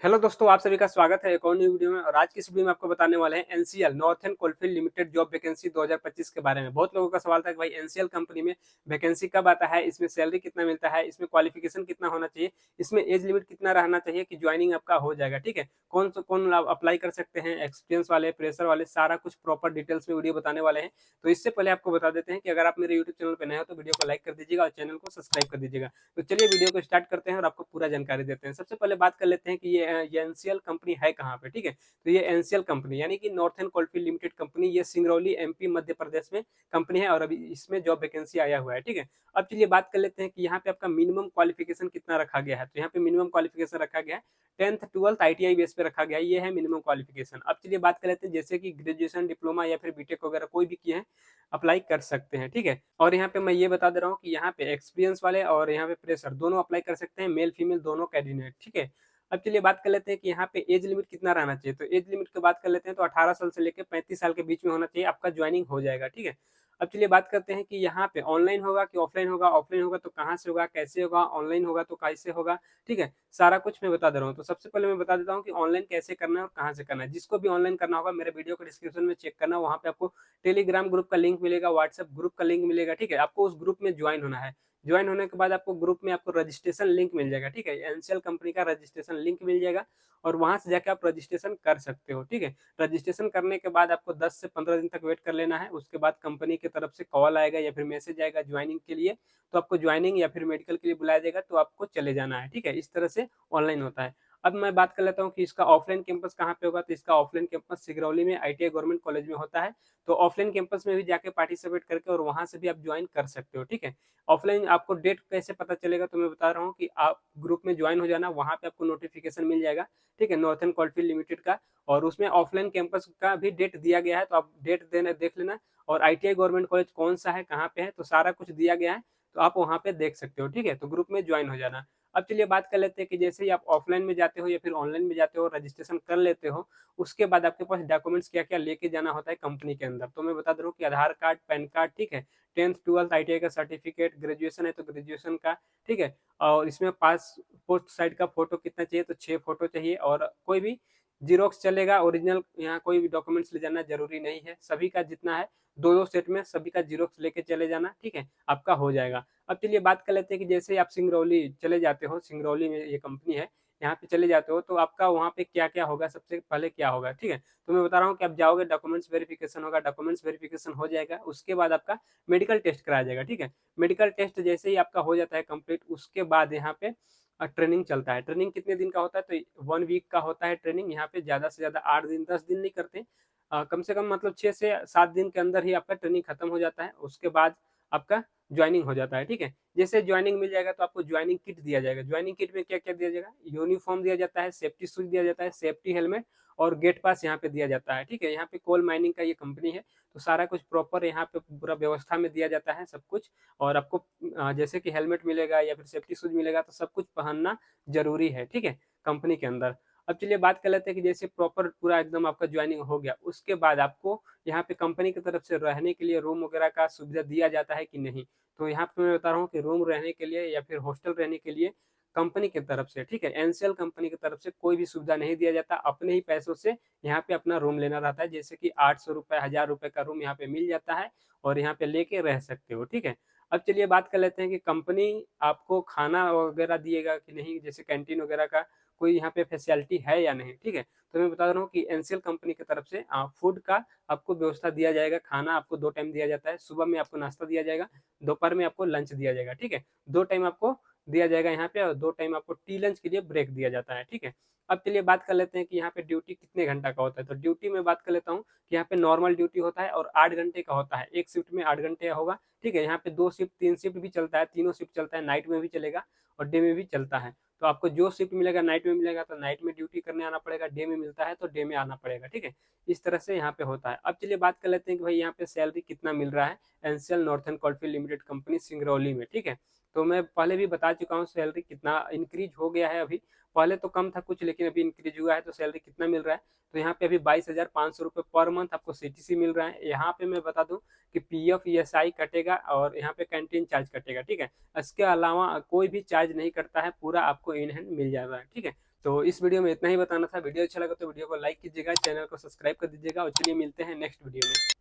Hello दोस्तों, आप सभी का स्वागत है एक और न्यू वीडियो में। और आज की इस वीडियो में आपको बताने वाले हैं NCL northern coalfield limited job vacancy 2025 के बारे में। बहुत लोगों का सवाल था कि भाई एनसीएल कंपनी में वैकेंसी कब आता है, इसमें सैलरी कितना मिलता है, इसमें क्वालिफिकेशन कितना होना चाहिए, इसमें एज लिमिट कितना रहना चाहिए कि ज्वाइनिंग आपका हो जाएगा। ठीक है, कौन अप्लाई कर सकते हैं, एक्सपीरियंस वाले, प्रेशर वाले, सारा कुछ प्रॉपर डिटेल्स में वीडियो बताने वाले हैं। तो इससे पहले आपको बता देते हैं कि अगर आप मेरे यूट्यूब चैनल पर नए हो तो वीडियो को लाइक कर दीजिएगा और चैनल को सब्सक्राइब कर दीजिएगा। तो चलिए वीडियो को स्टार्ट करते हैं और आपको पूरा जानकारी देते हैं। सबसे पहले बात कर लेते हैं कि ये एनसीएल कंपनी है कहाँ पे। ठीक है, तो ये एनसीएल कंपनी यानी कि नॉर्थर्न कोलफील्ड लिमिटेड कंपनी, ये सिंगरौली एमपी मध्य प्रदेश में कंपनी है और अभी इसमें जॉब वैकेंसी आया हुआ है। ठीक है, अब चलिए बात कर लेते हैं कि यहाँ पे आपका मिनिमम क्वालिफिकेशन कितना रखा गया है। तो यहाँ पे मिनिमम क्वालिफिकेशन रखा गया है 10th 12th ITI बेस पे रखा गया है, ये है मिनिमम क्वालिफिकेशन। अब चलिए बात कर लेते हैं जैसे कि ग्रेजुएशन, डिप्लोमा या फिर बीटेक वगैरह कोई भी किए हैं अप्लाई कर सकते हैं। ठीक है, और यहाँ पे मैं ये बता दे रहा हूँ कि यहाँ पे एक्सपीरियंस वाले और यहाँ पे प्रेशर दोनों अप्लाई कर सकते हैं, मेल फीमेल दोनों कैंडिडेट। ठीक है, अब चलिए बात कर लेते हैं कि यहाँ पे एज लिमिट कितना रहना चाहिए। तो एज लिमिट की बात कर लेते हैं तो 18 साल से लेकर 35 साल के बीच में होना चाहिए, आपका ज्वाइनिंग हो जाएगा। ठीक है, अब चलिए बात करते हैं कि यहाँ पे ऑनलाइन होगा कि ऑफलाइन होगा, ऑफलाइन होगा तो कहाँ से होगा, कैसे होगा, ऑनलाइन होगा तो कैसे होगा। ठीक है, सारा कुछ मैं बता दे रहा हूँ। तो सबसे पहले मैं बता देता हूँ कि ऑनलाइन कैसे करना है और कहाँ से करना है। जिसको भी ऑनलाइन करना होगा मेरे वीडियो को डिस्क्रिप्शन में चेक करना, वहाँ पे आपको टेलीग्राम ग्रुप का लिंक मिलेगा, व्हाट्सएप ग्रुप का लिंक मिलेगा। ठीक है, आपको उस ग्रुप में ज्वाइन होना है। ज्वाइन होने के बाद आपको ग्रुप में आपको रजिस्ट्रेशन लिंक मिल जाएगा। ठीक है, एनसीएल कंपनी का रजिस्ट्रेशन लिंक मिल जाएगा और वहां से जाके आप रजिस्ट्रेशन कर सकते हो। ठीक है, रजिस्ट्रेशन करने के बाद आपको 10 से 15 दिन तक वेट कर लेना है। उसके बाद कंपनी की तरफ से कॉल आएगा या फिर मैसेज आएगा ज्वाइनिंग के लिए, तो आपको ज्वाइनिंग या फिर मेडिकल के लिए बुलाया जाएगा, तो आपको चले जाना है। ठीक है, इस तरह से ऑनलाइन होता है। अब मैं बात कर लेता हूँ कि इसका ऑफलाइन कैंपस कहाँ पे होगा। तो इसका ऑफलाइन कैंपस सिगरौली में आईटीआई गवर्नमेंट कॉलेज में होता है। तो ऑफलाइन कैंपस में भी जाके पार्टिसिपेट करके और वहां से भी आप ज्वाइन कर सकते हो। ठीक है, ऑफलाइन आपको डेट कैसे पता चलेगा, तो मैं बता रहा हूँ कि आप ग्रुप में ज्वाइन हो जाना, वहां पे आपको नोटिफिकेशन मिल जाएगा। ठीक है, नॉर्थर्न कोलफील्ड लिमिटेड का, और उसमें ऑफलाइन कैंपस का भी डेट दिया गया है, तो आप डेट देना देख लेना। और आईटीआई गवर्नमेंट कॉलेज कौन सा है, कहाँ पे है, तो सारा कुछ दिया गया है, तो आप वहाँ पे देख सकते हो। ठीक है, तो ग्रुप में ज्वाइन हो जाना। अब चलिए बात कर लेते हैं कि जैसे ही आप ऑफलाइन में जाते हो या फिर ऑनलाइन में जाते हो, रजिस्ट्रेशन कर लेते हो, उसके बाद आपके पास डॉक्यूमेंट्स क्या क्या लेके जाना होता है कंपनी के अंदर। तो मैं बता दे रहा हूँ कि आधार कार्ड, पैन कार्ड, ठीक है, 10th 12th ITI का सर्टिफिकेट, ग्रेजुएशन है तो ग्रेजुएशन का। ठीक है, और इसमें पासपोर्ट साइज का फोटो कितना चाहिए, तो 6 फोटो चाहिए, और कोई भी जीरोक्स चलेगा, ओरिजिनल यहाँ कोई भी डॉक्यूमेंट्स ले जाना जरूरी नहीं है। सभी का जितना है दो दो सेट में सभी का जीरोक्स लेके चले जाना। ठीक है, आपका हो जाएगा। अब चलिए बात कर लेते हैं कि जैसे आप सिंगरौली चले जाते हो, सिंगरौली में ये कंपनी है, यहाँ पे चले जाते हो, तो आपका वहाँ पे क्या क्या होगा, सबसे पहले क्या होगा। ठीक है, तो मैं बता रहा हूँ कि आप जाओगे, डॉक्यूमेंट्स वेरिफिकेशन होगा, डॉक्यूमेंट्स वेरिफिकेशन हो जाएगा, उसके बाद आपका मेडिकल टेस्ट कराया जाएगा। ठीक है, मेडिकल टेस्ट जैसे ही आपका हो जाता है कंप्लीट, उसके बाद यहाँ पे ट्रेनिंग चलता है। ट्रेनिंग कितने दिन का होता है, तो 1 वीक का होता है ट्रेनिंग। यहाँ पे ज्यादा से ज्यादा 8 दिन 10 दिन नहीं करते, कम से कम मतलब 6 से 7 दिन के अंदर ही आपका ट्रेनिंग खत्म हो जाता है। उसके बाद आपका ज्वाइनिंग हो जाता है। ठीक है, जैसे ज्वाइनिंग मिल जाएगा तो आपको ज्वाइनिंग किट दिया जाएगा। ज्वाइनिंग किट में क्या क्या दिया जाएगा, यूनिफॉर्म दिया जाता है, सेफ्टी शूज दिया जाता है, सेफ्टी हेलमेट और गेट पास यहाँ पे दिया जाता है। ठीक है, यहाँ पे कोल माइनिंग का ये कंपनी है, तो सारा कुछ प्रॉपर यहाँ पे पूरा व्यवस्था में दिया जाता है सब कुछ। और आपको जैसे कि हेलमेट मिलेगा या फिर सेफ्टी शूज मिलेगा, तो सब कुछ पहनना जरूरी है। ठीक है, कंपनी के अंदर। अब चलिए बात कर लेते हैं कि जैसे प्रॉपर पूरा एकदम आपका ज्वाइनिंग हो गया, उसके बाद आपको यहाँ पे कंपनी की तरफ से रहने के लिए रूम वगैरह का सुविधा दिया जाता है कि नहीं। तो यहाँ पे मैं बता रहा हूँ कि रूम रहने के लिए या फिर हॉस्टल रहने के लिए कंपनी की तरफ से, ठीक है, एनसीएल कंपनी की तरफ से कोई भी सुविधा नहीं दिया जाता। अपने ही पैसों से यहाँ पे अपना रूम लेना रहता है, जैसे कि 800 रुपये 1000 रुपये का रूम यहाँ पे मिल जाता है और यहाँ पे लेके रह सकते हो। ठीक है, अब चलिए बात कर लेते हैं कि कंपनी आपको खाना वगैरह दिएगा कि नहीं, जैसे कैंटीन वगैरह का कोई यहाँ पे फैसिलिटी है या नहीं। ठीक है, तो मैं बता रहा हूँ कि एनसीएल कंपनी की तरफ से फूड का आपको व्यवस्था दिया जाएगा। खाना आपको 2 टाइम दिया जाता है, सुबह में आपको नाश्ता दिया जाएगा, दोपहर में आपको लंच दिया जाएगा। ठीक है, 2 टाइम आपको दिया जाएगा यहाँ पे, और 2 टाइम आपको टी लंच के लिए ब्रेक दिया जाता है। ठीक है, अब चलिए बात कर लेते हैं कि यहाँ पे ड्यूटी कितने घंटा का होता है। तो ड्यूटी में बात कर लेता हूँ कि यहाँ पे नॉर्मल ड्यूटी होता है और 8 घंटे का होता है, एक शिफ्ट में 8 घंटे होगा। ठीक है, यहाँ पे 2 शिफ्ट 3 शिफ्ट भी चलता है, तीनों शिफ्ट चलता है, नाइट में भी चलेगा और डे में भी चलता है। तो आपको जो शिफ्ट मिलेगा नाइट में मिलेगा तो नाइट में ड्यूटी करने आना पड़ेगा, डे में मिलता है तो डे में आना पड़ेगा। ठीक है, इस तरह से यहाँ पे होता है। अब चलिए बात कर लेते हैं कि भाई यहाँ पे सैलरी कितना मिल रहा है NCL northern coalfield limited company Singrauli में। ठीक है, तो मैं पहले भी बता चुका हूँ सैलरी कितना इंक्रीज हो गया है अभी। पहले तो कम था कुछ, लेकिन अभी इंक्रीज हुआ है। तो सैलरी कितना मिल रहा है, तो यहाँ पे अभी 22,500 रुपये पर मंथ आपको सीटीसी मिल रहा है। यहाँ पे मैं बता दूं कि पीएफ ईएसआई कटेगा और यहाँ पे कैंटीन चार्ज कटेगा। ठीक है, इसके अलावा कोई भी चार्ज नहीं करता है, पूरा आपको इन हैंड मिल जा रहा है। ठीक है, तो इस वीडियो में इतना ही बताना था। वीडियो अच्छा लगा तो वीडियो को लाइक कीजिएगा, चैनल को सब्सक्राइब कर दीजिएगा और चलिए मिलते हैं नेक्स्ट वीडियो में।